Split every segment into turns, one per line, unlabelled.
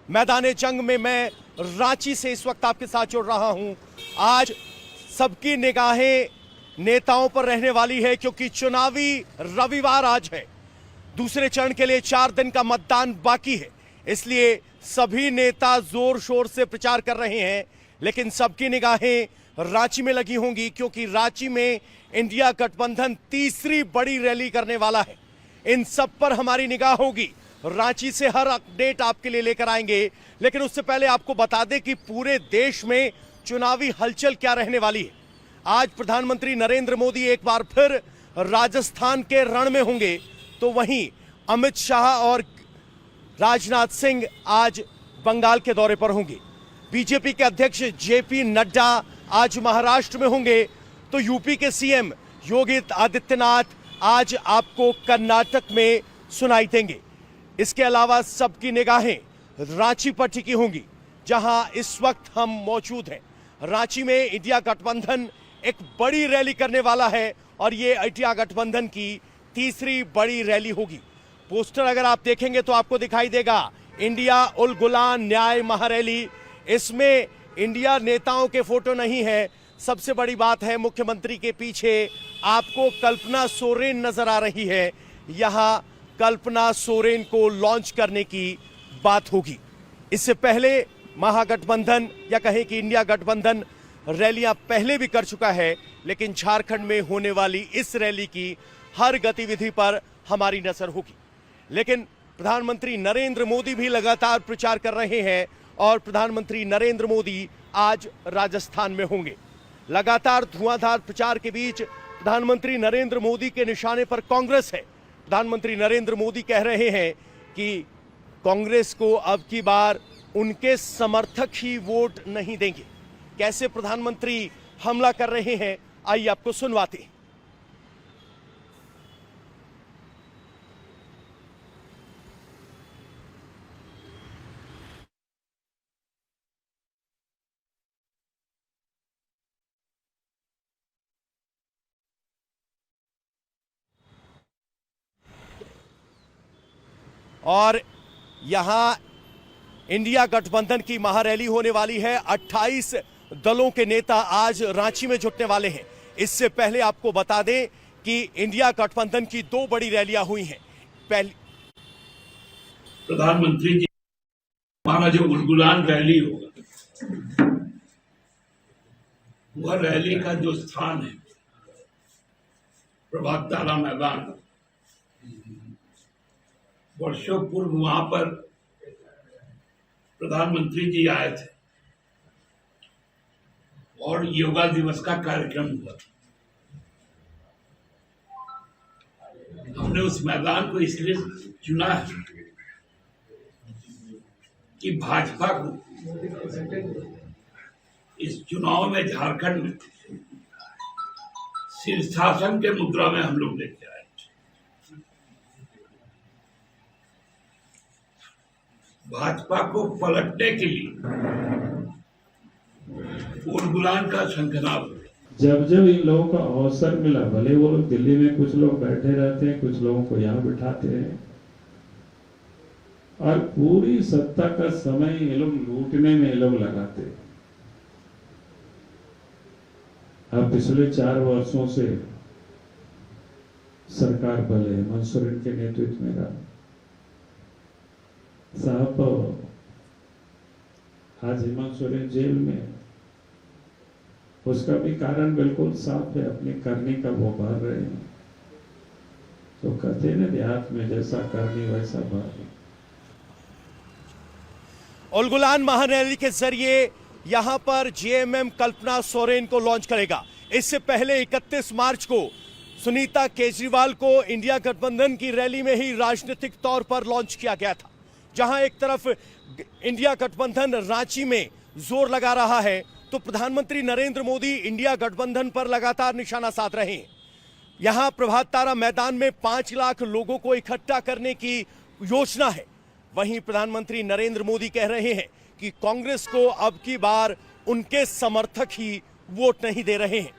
मैदान जंग में मैं रांची से इस वक्त आपके साथ जुड़ रहा हूं। आज सबकी निगाहें नेताओं पर रहने वाली है क्योंकि चुनावी रविवार आज है। दूसरे चरण के लिए 4 दिन का मतदान बाकी है, इसलिए सभी नेता जोर शोर से प्रचार कर रहे हैं। लेकिन सबकी निगाहें रांची में लगी होंगी क्योंकि रांची में इंडिया गठबंधन तीसरी बड़ी रैली करने वाला है। इन सब पर हमारी निगाह होगी। रांची से हर अपडेट आपके लिए लेकर आएंगे, लेकिन उससे पहले आपको बता दें कि पूरे देश में चुनावी हलचल क्या रहने वाली है। आज प्रधानमंत्री नरेंद्र मोदी एक बार फिर राजस्थान के रण में होंगे, तो वहीं अमित शाह और राजनाथ सिंह आज बंगाल के दौरे पर होंगे। बीजेपी के अध्यक्ष जेपी नड्डा आज महाराष्ट्र में होंगे, तो यूपी के सीएम योगी आदित्यनाथ आज आपको कर्नाटक में सुनाई देंगे। इसके अलावा सबकी निगाहें रांची पर टिकी होंगी, जहां इस वक्त हम मौजूद हैं। रांची में इंडिया गठबंधन एक बड़ी रैली करने वाला है और ये इंडिया गठबंधन की तीसरी बड़ी रैली होगी। पोस्टर अगर आप देखेंगे तो आपको दिखाई देगा इंडिया उल गुलान न्याय महारैली। इसमें इंडिया नेताओं के फोटो नहीं है। सबसे बड़ी बात है, मुख्यमंत्री के पीछे आपको कल्पना सोरेन नजर आ रही है। यहां कल्पना सोरेन को लॉन्च करने की बात होगी। इससे पहले महागठबंधन या कहें कि इंडिया गठबंधन रैलियां पहले भी कर चुका है, लेकिन झारखंड में होने वाली इस रैली की हर गतिविधि पर हमारी नजर होगी। लेकिन प्रधानमंत्री नरेंद्र मोदी भी लगातार प्रचार कर रहे हैं और प्रधानमंत्री नरेंद्र मोदी आज राजस्थान में होंगे। लगातार धुआंधार प्रचार के बीच प्रधानमंत्री नरेंद्र मोदी के निशाने पर कांग्रेस है। प्रधानमंत्री नरेंद्र मोदी कह रहे हैं कि कांग्रेस को अब की बार उनके समर्थक ही वोट नहीं देंगे। कैसे प्रधानमंत्री हमला कर रहे हैं, आइए आपको सुनवाते हैं। और यहां इंडिया गठबंधन की महारैली होने वाली है। 28 दलों के नेता आज रांची में जुटने वाले हैं। इससे पहले आपको बता दें कि इंडिया गठबंधन की 2 बड़ी रैलियां हुई हैं। पहली
प्रधानमंत्री जी हमारा जो उलगुलान रैली होगा, वह रैली का जो स्थान है प्रभात तारा मैदान, वर्षों पूर्व वहां पर प्रधानमंत्री जी आए थे और योगा दिवस का कार्यक्रम हुआ। हमने उस मैदान को इसलिए चुना है कि भाजपा को इस चुनाव में झारखंड में शीर्षासन के मुद्रा में हम लोग लेके आए। भाजपा को पलटने के लिए उलगुलान का शंखनाद।
जब जब इन लोगों का अवसर मिला, भले वो लोग दिल्ली में कुछ लोग बैठे रहते हैं, कुछ लोगों को यहाँ बिठाते हैं और पूरी सत्ता का समय ये लोग लूटने में ये लोग लगाते हैं। अब पिछले 4 वर्षों से सरकार भले हेमंत सोरेन के नेतृत्व में रहा। साहब आज हेमंत सोरेन जेल में, उसका भी कारण बिल्कुल साफ है, अपनी करनी का वो भर रहे हैं। तो कहते हैं देहात में जैसा करनी वैसा भर।
उलगुलान महारैली के जरिए यहां पर जेएमएम कल्पना सोरेन को लॉन्च करेगा। इससे पहले 31 मार्च को सुनीता केजरीवाल को इंडिया गठबंधन की रैली में ही राजनीतिक तौर पर लॉन्च किया गया था। जहां एक तरफ इंडिया गठबंधन रांची में जोर लगा रहा है, तो प्रधानमंत्री नरेंद्र मोदी इंडिया गठबंधन पर लगातार निशाना साध रहे हैं। यहां प्रभात तारा मैदान में 5 लाख लोगों को इकट्ठा करने की योजना है। वहीं प्रधानमंत्री नरेंद्र मोदी कह रहे हैं कि कांग्रेस को अब की बार उनके समर्थक ही वोट नहीं दे रहे हैं,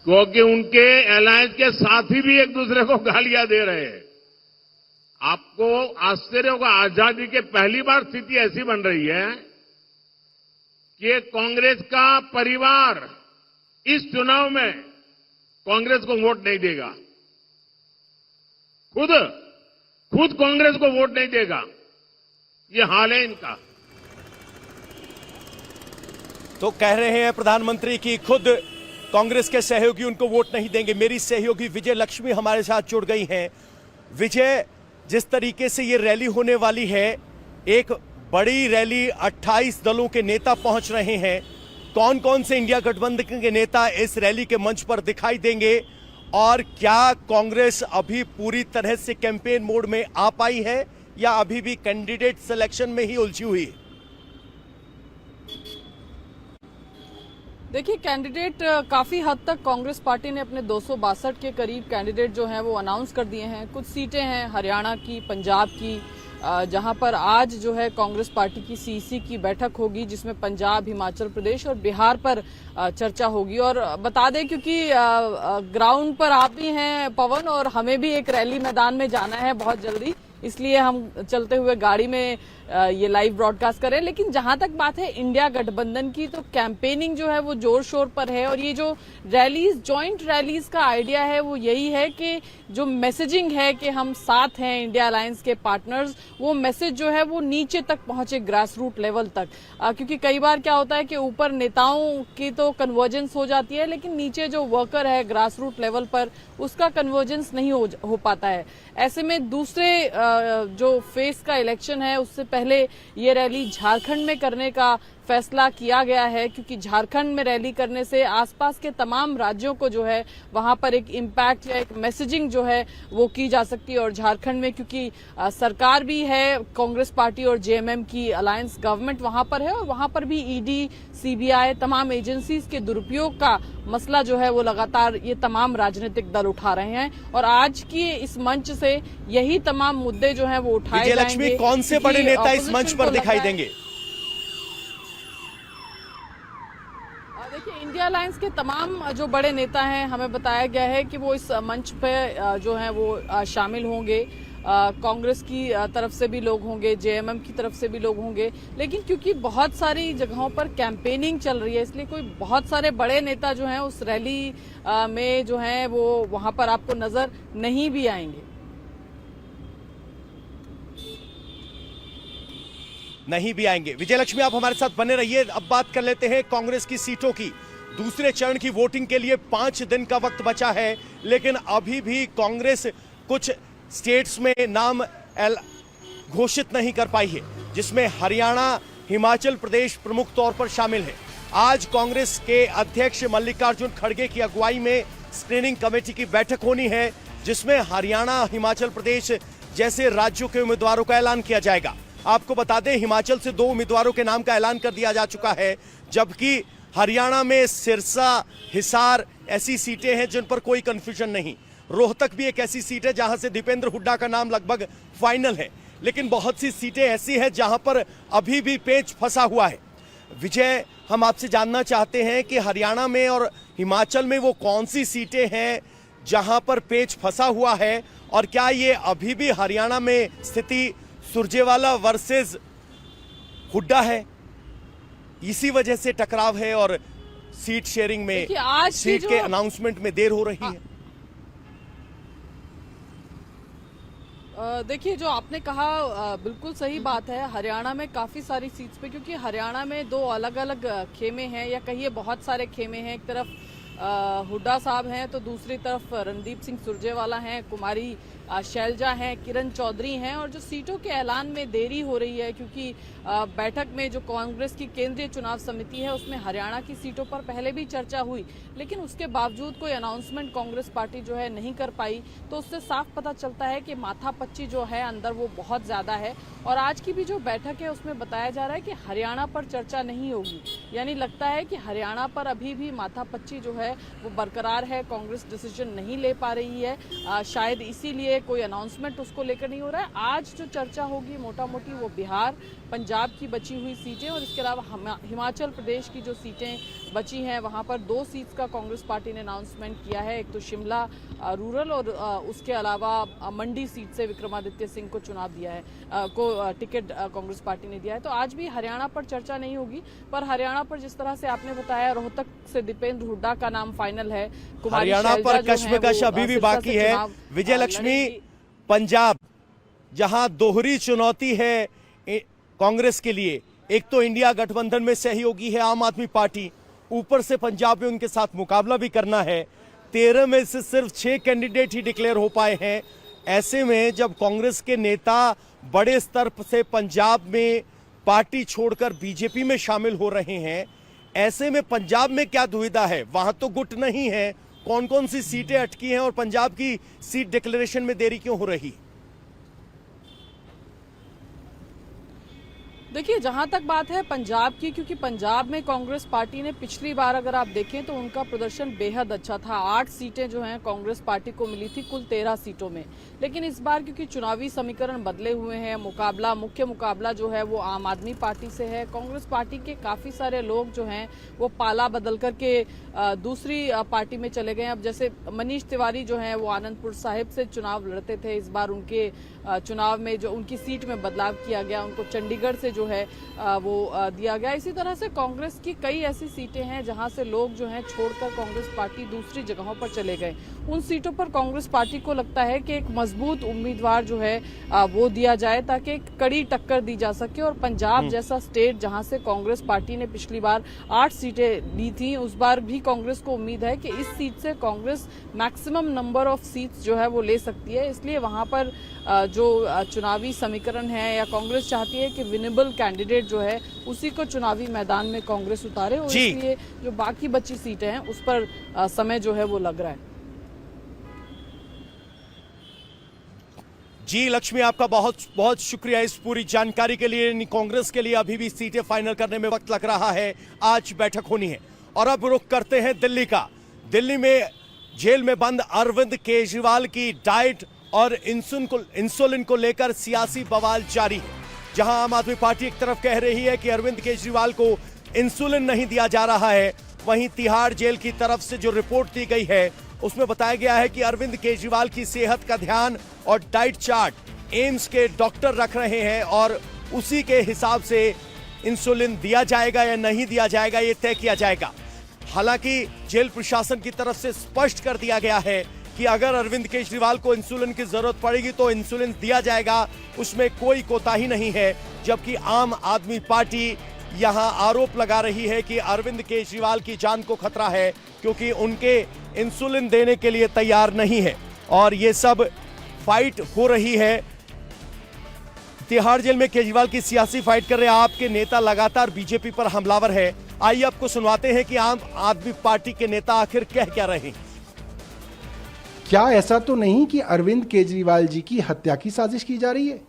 क्योंकि उनके अलायंस के साथी भी एक दूसरे को गालियां दे रहे हैं। आपको आश्चर्य होगा, आजादी के पहली बार स्थिति ऐसी बन रही है कि कांग्रेस का परिवार इस चुनाव में कांग्रेस को वोट नहीं देगा। खुद कांग्रेस को वोट नहीं देगा, ये हाल है इनका।
तो कह रहे हैं प्रधानमंत्री कि खुद कांग्रेस के सहयोगी उनको वोट नहीं देंगे। मेरी सहयोगी विजय लक्ष्मी हमारे साथ जुड़ गई हैं। विजय, जिस तरीके से ये रैली होने वाली है, एक बड़ी रैली, 28 दलों के नेता पहुंच रहे हैं। कौन कौन से इंडिया गठबंधन के नेता इस रैली के मंच पर दिखाई देंगे और क्या कांग्रेस अभी पूरी तरह से कैंपेन मोड में आ पाई है या अभी भी कैंडिडेट सिलेक्शन में ही उलझी हुई है?
देखिए, कैंडिडेट काफ़ी हद तक कांग्रेस पार्टी ने अपने 262 के करीब कैंडिडेट जो हैं वो अनाउंस कर दिए हैं। कुछ सीटें हैं हरियाणा की, पंजाब की, जहां पर आज जो है कांग्रेस पार्टी की सीसी की बैठक होगी, जिसमें पंजाब, हिमाचल प्रदेश और बिहार पर चर्चा होगी। और बता दें, क्योंकि ग्राउंड पर आप भी हैं पवन, और हमें भी एक रैली मैदान में जाना है बहुत जल्दी, इसलिए हम चलते हुए गाड़ी में ये लाइव ब्रॉडकास्ट करें। लेकिन जहां तक बात है इंडिया गठबंधन की, तो कैंपेनिंग जो है वो जोर शोर पर है। और ये जो रैलीज, जॉइंट रैलीज का आइडिया है वो यही है कि जो मैसेजिंग है कि हम साथ हैं इंडिया अलायंस के पार्टनर्स, वो मैसेज जो है वो नीचे तक पहुंचे, ग्रास रूट लेवल तक। क्योंकि कई बार क्या होता है कि ऊपर नेताओं की तो कन्वर्जेंस हो जाती है, लेकिन नीचे जो वर्कर है ग्रास रूट लेवल पर, उसका कन्वर्जेंस नहीं हो पाता है। ऐसे में दूसरे जो फेस का इलेक्शन है उससे पहले ये रैली झारखंड में करने का फैसला किया गया है, क्योंकि झारखंड में रैली करने से आसपास के तमाम राज्यों को जो है वहां पर एक इम्पैक्ट या एक मैसेजिंग जो है वो की जा सकती है। और झारखंड में क्योंकि सरकार भी है कांग्रेस पार्टी और जेएमएम की अलायंस गवर्नमेंट वहां पर है, और वहां पर भी ईडी, सीबीआई, तमाम एजेंसीज के दुरुपयोग का मसला जो है वो लगातार ये तमाम राजनीतिक दल उठा रहे हैं। और आज की इस मंच से यही तमाम मुद्दे जो है वो उठाए जाएंगे।
लक्ष्मी, कौन से बड़े नेता इस मंच पर दिखाई देंगे?
देखिए, इंडिया अलायंस के तमाम जो बड़े नेता हैं, हमें बताया गया है कि वो इस मंच पे जो है वो शामिल होंगे। कांग्रेस की तरफ से भी लोग होंगे, जेएमएम की तरफ से भी लोग होंगे। लेकिन क्योंकि बहुत सारी जगहों पर कैंपेनिंग चल रही है, इसलिए कोई बहुत सारे बड़े नेता जो हैं उस रैली में जो हैं वो वहां पर आपको नजर नहीं भी आएंगे।
नहीं भी आएंगे। विजय लक्ष्मी, आप हमारे साथ बने रहिए। अब बात कर लेते हैं कांग्रेस की सीटों की। दूसरे चरण की वोटिंग के लिए 5 दिन का वक्त बचा है, लेकिन अभी भी कांग्रेस कुछ स्टेट्स में नाम घोषित नहीं कर पाई है, जिसमें हरियाणा, हिमाचल प्रदेश प्रमुख तौर पर शामिल है। आज कांग्रेस के अध्यक्ष मल्लिकार्जुन खड़गे की अगुवाई में स्क्रीनिंग कमेटी की बैठक होनी है, जिसमें हरियाणा, हिमाचल प्रदेश जैसे राज्यों के उम्मीदवारों का ऐलान किया जाएगा। आपको बता दें, हिमाचल से 2 उम्मीदवारों के नाम का ऐलान कर दिया जा चुका है, जबकि हरियाणा में सिरसा, हिसार ऐसी सीटें हैं जिन पर कोई कंफ्यूजन नहीं। रोहतक भी एक ऐसी सीट है जहां से दीपेंद्र हुड्डा का नाम लगभग फाइनल है, लेकिन बहुत सी सीटें ऐसी हैं जहां पर अभी भी पेच फंसा हुआ है। विजय, हम आपसे जानना चाहते हैं कि हरियाणा में और हिमाचल में वो कौन सी सीटें हैं जहां पर पेच फंसा हुआ है, और क्या ये अभी भी हरियाणा में स्थिति सुरजेवाला वर्सेस हुड्डा है, इसी वजह से टकराव है और सीट शेयरिंग में,
आज
सीट के अनाउंसमेंट में देर हो रही है?
देखिए, जो आपने कहा बिल्कुल सही बात है। हरियाणा में काफ़ी सारी सीट्स पे, क्योंकि हरियाणा में 2 अलग अलग खेमे हैं, या कहिए बहुत सारे खेमे हैं। एक तरफ हुड्डा साहब हैं, तो दूसरी तरफ रणदीप सिंह सुरजेवाला हैं, कुमारी शैलजा हैं, किरण चौधरी हैं। और जो सीटों के ऐलान में देरी हो रही है, क्योंकि बैठक में जो कांग्रेस की केंद्रीय चुनाव समिति है उसमें हरियाणा की सीटों पर पहले भी चर्चा हुई, लेकिन उसके बावजूद कोई अनाउंसमेंट कांग्रेस पार्टी जो है नहीं कर पाई। तो उससे साफ पता चलता है कि माथापच्ची जो है अंदर वो बहुत ज़्यादा है। और आज की भी जो बैठक है उसमें बताया जा रहा है कि हरियाणा पर चर्चा नहीं होगी, यानी लगता है कि हरियाणा पर अभी भी माथापच्ची जो है वो बरकरार है। कांग्रेस डिसीजन नहीं ले पा रही है, शायद इसीलिए कोई अनाउंसमेंट उसको लेकर नहीं हो रहा है। आज जो चर्चा होगी मोटा मोटी वो बिहार, पंजाब की बची हुई सीटें और इसके अलावा हिमाचल प्रदेश की जो सीटें बची हैं वहां पर 2 सीट्स का कांग्रेस पार्टी ने अनाउंसमेंट किया है। एक तो शिमला रूरल और उसके अलावा मंडी सीट से विक्रमादित्य सिंह को चुनाव दिया है, टिकट कांग्रेस पार्टी ने दिया है। तो आज भी हरियाणा पर चर्चा नहीं होगी, पर हरियाणा पर जिस तरह से आपने बताया रोहतक से दीपेंद्र हुड्डा का नाम फाइनल है।
हरियाणा पर कश्मकश अभी भी बाकी है। विजय लक्ष्मी, पंजाब जहां दोहरी चुनौती है कांग्रेस के लिए, एक तो इंडिया गठबंधन में सहयोगी है आम आदमी पार्टी, ऊपर से पंजाब में उनके साथ मुकाबला भी करना है। 13 में से सिर्फ 6 कैंडिडेट ही डिक्लेयर हो पाए हैं। ऐसे में जब कांग्रेस के नेता बड़े स्तर से पंजाब में पार्टी छोड़कर बीजेपी में शामिल हो रहे हैं, ऐसे में पंजाब में क्या दुविधा है? वहां तो गुट नहीं है, कौन कौन सी सीटें अटकी हैं और पंजाब की सीट डिक्लेरेशन में देरी क्यों हो रही?
देखिए, जहां तक बात है पंजाब की, क्योंकि पंजाब में कांग्रेस पार्टी ने पिछली बार अगर आप देखें तो उनका प्रदर्शन बेहद अच्छा था। 8 सीटें जो हैं कांग्रेस पार्टी को मिली थी कुल 13 सीटों में। लेकिन इस बार क्योंकि चुनावी समीकरण बदले हुए हैं, मुख्य मुकाबला जो है वो आम आदमी पार्टी से है। कांग्रेस पार्टी के काफी सारे लोग जो हैं वो पाला बदल करके दूसरी पार्टी में चले गए। अब जैसे मनीष तिवारी जो है वो आनंदपुर साहिब से चुनाव लड़ते थे, इस बार उनके चुनाव में जो उनकी सीट में बदलाव किया गया, उनको चंडीगढ़ से जो है वो दिया गया। इसी तरह से कांग्रेस की कई ऐसी सीटें हैं जहां से लोग जो हैं छोड़कर कांग्रेस पार्टी दूसरी जगहों पर चले गए। उन सीटों पर कांग्रेस पार्टी को लगता है कि एक मजबूत उम्मीदवार जो है वो दिया जाए ताकि एक कड़ी टक्कर दी जा सके। और पंजाब जैसा स्टेट जहां से कांग्रेस पार्टी ने पिछली बार 8 सीटें ली थी, उस बार भी कांग्रेस को उम्मीद है कि इस सीट से Congress maximum number of seats जो है वो ले सकती है। इसलिए वहां पर जो चुनावी समीकरण है या कांग्रेस चाहती है कि विनेबल कैंडिडेट जो है उसी को चुनावी मैदान में कांग्रेस उतारे, और इसलिए जो बाकी बची सीटें हैं उस पर समय जो है वो लग रहा है।
जी लक्ष्मी, आपका बहुत बहुत शुक्रिया इस पूरी जानकारी के लिए। कांग्रेस के लिए अभी भी सीटें फाइनल करने में वक्त लग रहा है, आज बैठक होनी है। और अब रुख करते हैं दिल्ली का। दिल्ली में जेल में बंद अरविंद केजरीवाल की डाइट और इंसुलिन को लेकर सियासी बवाल जारी है। जहां आम आदमी पार्टी एक तरफ कह रही है कि अरविंद केजरीवाल को इंसुलिन नहीं दिया जा रहा है, वहीं तिहाड़ जेल की तरफ से जो रिपोर्ट दी गई है उसमें बताया गया है कि अरविंद केजरीवाल की सेहत का ध्यान और डाइट चार्ट एम्स के डॉक्टर रख रहे हैं और उसी के हिसाब से इंसुलिन दिया जाएगा या नहीं दिया जाएगा ये तय किया जाएगा। हालांकि जेल प्रशासन की तरफ से स्पष्ट कर दिया गया है कि अगर अरविंद केजरीवाल को इंसुलिन की जरूरत पड़ेगी तो इंसुलिन दिया जाएगा, उसमें कोई कोताही नहीं है। जबकि आम आदमी पार्टी यहां आरोप लगा रही है कि अरविंद केजरीवाल की जान को खतरा है क्योंकि उनके इंसुलिन देने के लिए तैयार नहीं है। और ये सब फाइट हो रही है तिहाड़ जेल में। केजरीवाल की सियासी फाइट कर रहे आपके नेता लगातार बीजेपी पर हमलावर है। आइए आपको सुनवाते हैं कि आम आदमी पार्टी के नेता आखिर कह क्या रहे हैं।
क्या ऐसा तो नहीं कि अरविंद केजरीवाल जी की हत्या की साजिश की जा रही है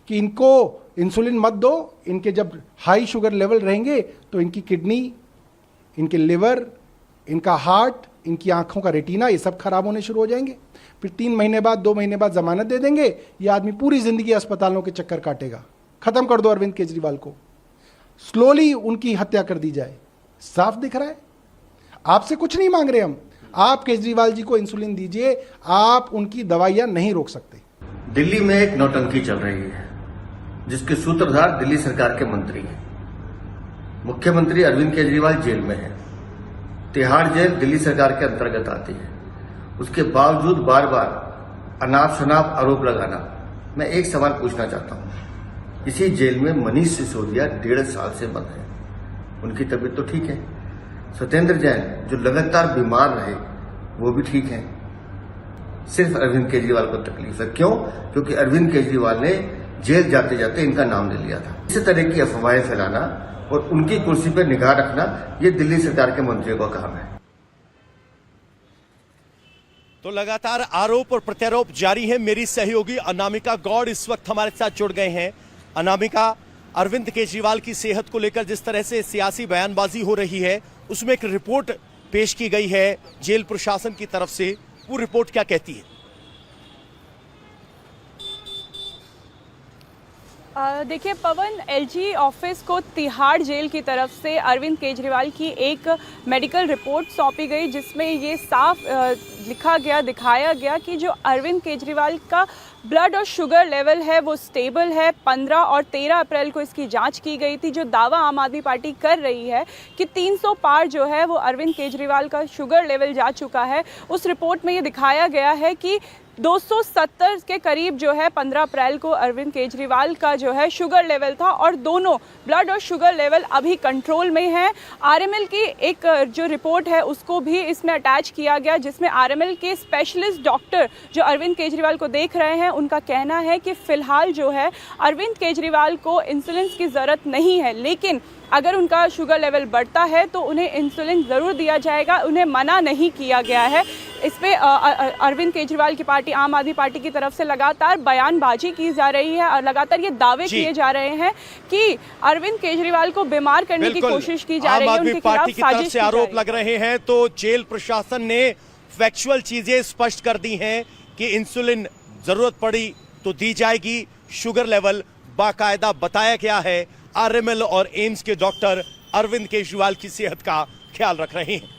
कि इनको इंसुलिन मत दो, इनके जब हाई शुगर लेवल रहेंगे तो इनकी किडनी, इनके लिवर, इनका हार्ट, इनकी आंखों का रेटिना ये सब खराब होने शुरू हो जाएंगे। फिर 3 महीने बाद 2 महीने बाद जमानत दे देंगे, ये आदमी पूरी जिंदगी अस्पतालों के चक्कर काटेगा। खत्म कर दो अरविंद केजरीवाल को, स्लोली उनकी हत्या कर दी जाए। साफ दिख रहा है। आपसे कुछ नहीं मांग रहे हम, आप केजरीवाल जी को इंसुलिन दीजिए, आप उनकी दवाइयां नहीं रोक सकते।
दिल्ली में एक नौटंकी चल रही है जिसके सूत्रधार दिल्ली सरकार के मंत्री हैं। मुख्यमंत्री अरविंद केजरीवाल जेल में है। तिहाड़ जेल दिल्ली सरकार के अंतर्गत आती है। उसके बावजूद बार बार अनाप शनाप आरोप लगाना। मैं एक सवाल पूछना चाहता हूं। इसी जेल में मनीष सिसोदिया 1.5 साल से बंद है, उनकी तबीयत तो ठीक है। सत्येंद्र जैन जो लगातार बीमार रहे वो भी ठीक है। सिर्फ अरविंद केजरीवाल को तकलीफ है। क्यों? क्योंकि अरविंद केजरीवाल ने जेल जाते जाते इनका नाम ले लिया था। इसी तरह की अफवाहें फैलाना और उनकी कुर्सी पर निगाह रखना ये दिल्ली सरकार के मंत्रियों का काम है।
तो लगातार आरोप और प्रत्यारोप जारी है। मेरी सहयोगी अनामिका गौड़ इस वक्त हमारे साथ जुड़ गए हैं। अनामिका, अरविंद केजरीवाल की सेहत को लेकर जिस तरह से सियासी बयानबाजी हो रही है उसमें एक रिपोर्ट पेश की गई है जेल प्रशासन की तरफ से, वो रिपोर्ट क्या कहती है?
देखिए पवन, एलजी ऑफिस को तिहाड़ जेल की तरफ से अरविंद केजरीवाल की एक मेडिकल रिपोर्ट सौंपी गई, जिसमें ये साफ लिखा गया, दिखाया गया कि जो अरविंद केजरीवाल का ब्लड और शुगर लेवल है वो स्टेबल है। 15 और 13 अप्रैल को इसकी जांच की गई थी। जो दावा आम आदमी पार्टी कर रही है कि 300 पार जो है वो अरविंद केजरीवाल का शुगर लेवल जा चुका है, उस रिपोर्ट में ये दिखाया गया है कि 270 के करीब जो है 15 अप्रैल को अरविंद केजरीवाल का जो है शुगर लेवल था, और दोनों ब्लड और शुगर लेवल अभी कंट्रोल में है। आरएमएल की एक जो रिपोर्ट है उसको भी इसमें अटैच किया गया, जिसमें आरएमएल के स्पेशलिस्ट डॉक्टर जो अरविंद केजरीवाल को देख रहे हैं उनका कहना है कि फिलहाल जो है अरविंद केजरीवाल को इंसुलिन की ज़रूरत नहीं है, लेकिन अगर उनका शुगर लेवल बढ़ता है तो उन्हें इंसुलिन ज़रूर दिया जाएगा, उन्हें मना नहीं किया गया है। इस पे अरविंद केजरीवाल की पार्टी आम आदमी पार्टी की तरफ से लगातार बयानबाजी की जा रही है और लगातार ये दावे किए जा रहे हैं कि अरविंद केजरीवाल को बीमार करने की कोशिश की जा रही है, उनके खिलाफ
पार्टी की तरफ
साजिश
से आरोप लग रहे हैं। तो जेल प्रशासन ने फैक्चुअल चीजें स्पष्ट कर दी हैं कि इंसुलिन जरूरत पड़ी तो दी जाएगी, शुगर लेवल बाकायदा बताया गया है। आरएमएल और एम्स के डॉक्टर अरविंद केजरीवाल की सेहत का ख्याल रख रहे हैं।